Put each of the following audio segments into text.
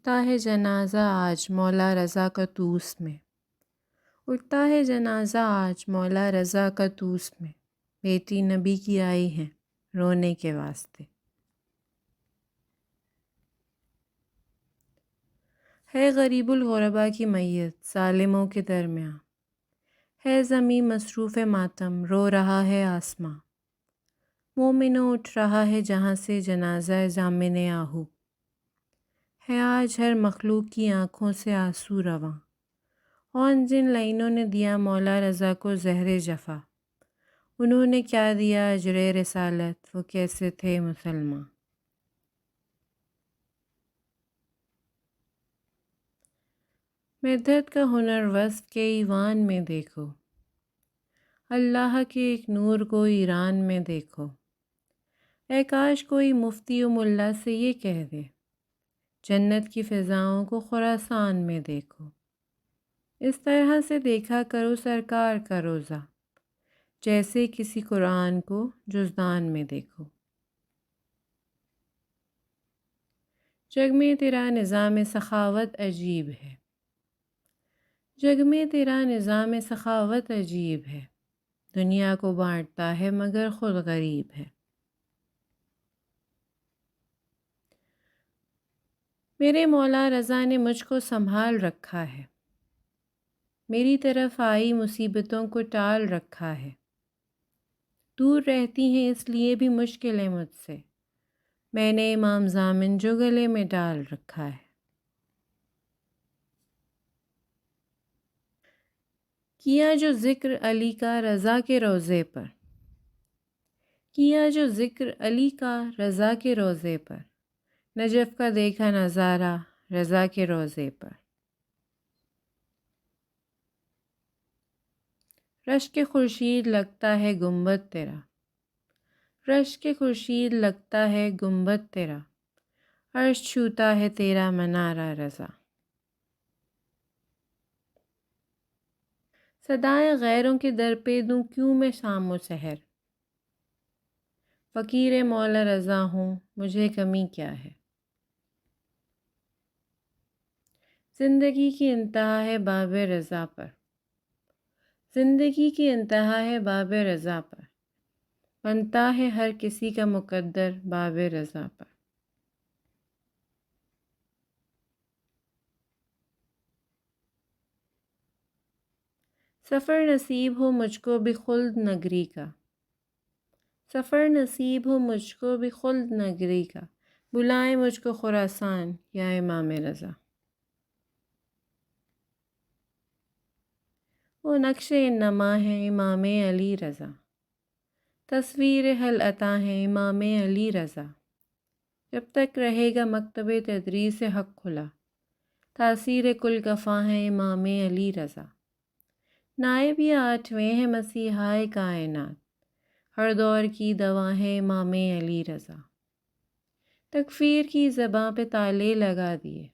اٹھتا ہے جنازہ آج مولا رضا کا توس میں، اٹھتا ہے جنازہ آج مولا رضا کا توس میں، بیٹی نبی کی آئی ہیں رونے کے واسطے۔ ہے غریب الغربا کی میت ظالموں کے درمیاں، ہے زمیں مصروف ماتم رو رہا ہے آسماں، مومنوں اٹھ رہا ہے جہاں سے جنازہ ضامن آہو، ہے آج ہر مخلوق کی آنکھوں سے آنسو رواں، کون جن لائنوں نے دیا مولا رضا کو زہر جفا، انہوں نے کیا دیا اجر رسالت، وہ کیسے تھے مسلمان۔ مدحت کا ہنر وصف کے ایوان میں دیکھو، اللہ کے ایک نور کو ایران میں دیکھو، اے کاش کوئی مفتی و ملا سے یہ کہہ دے، جنت کی فضاؤں کو خراسان میں دیکھو۔ اس طرح سے دیکھا کرو سرکار کا روضہ، جیسے کسی قرآن کو جزدان میں دیکھو۔ جگ میں تیرا نظام سخاوت عجیب ہے، جگ میں تیرا نظام سخاوت عجیب ہے، دنیا کو بانٹتا ہے مگر خود غریب ہے۔ میرے مولا رضا نے مجھ کو سنبھال رکھا ہے، میری طرف آئی مصیبتوں کو ٹال رکھا ہے، دور رہتی ہیں اس لیے بھی مشکلیں مجھ سے، میں نے امام ضامن جو گلے میں ڈال رکھا ہے۔ کیا جو ذکر علی کا رضا کے روضے پر، کیا جو ذکر علی کا رضا کے روضے پر، نجف کا دیکھا نظارہ رضا کے روضے پر۔ رشک خورشید لگتا ہے گنبد تیرا، رشک خورشید لگتا ہے گنبد تیرا، عرش چھوتا ہے تیرا منارہ رضا۔ صدائیں غیروں کے در پہ دوں کیوں میں شام و سحر، فقیر مولا رضا ہوں مجھے کمی کیا ہے۔ زندگی کی انتہا ہے باب رضا پر، زندگی کی انتہا ہے باب رضا پر، بنتا ہے ہر کسی کا مقدر باب رضا پر۔ سفر نصیب ہو مجھ کو بھی خلد نگری کا، سفر نصیب ہو مجھ کو بھی خلد نگری کا، بلائیں مجھ کو خراسان یا امام رضا۔ وہ نقش نما ہے امام علی رضا، تصویر حل عطا ہے امام علی رضا، جب تک رہے گا مکتب تدریس حق کھلا، تاثیر کل کفاں ہے امام علی رضا، نائب یہ آٹھویں ہے مسیحائے کائنات، ہر دور کی دوا ہے امام علی رضا، تکفیر کی زباں پہ تالے لگا دیے،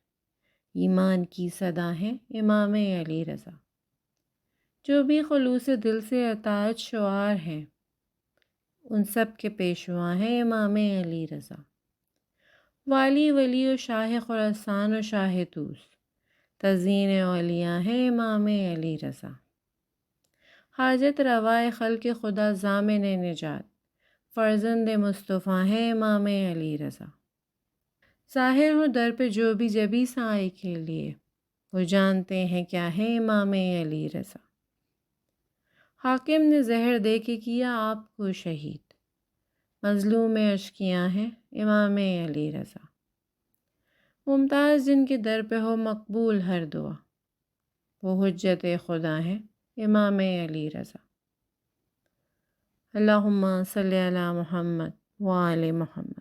ایمان کی صدا ہے امام علی رضا، جو بھی خلوص دل سے اطاعت شعار ہیں، ان سب کے پیشوا ہیں امام علی رضا، والی ولی و شاہ خراسان و شاہ طوس، تزئین اولیاء ہیں امام علی رضا، حاجت روائے خلق خدا ضامن نجات، فرزند مصطفیٰ ہیں امام علی رضا، ظاہر ہو در پہ جو بھی جبی سائے کے لیے، وہ جانتے ہیں کیا ہے امام علی رضا، حاکم نے زہر دے کے کیا آپ کو شہید، مظلوم اشکیاں ہیں امام علی رضا، ممتاز جن کے در پہ ہو مقبول ہر دعا، وہ حجت خدا ہیں امام علی رضا۔ اللہم صلی علی محمد وآل محمد۔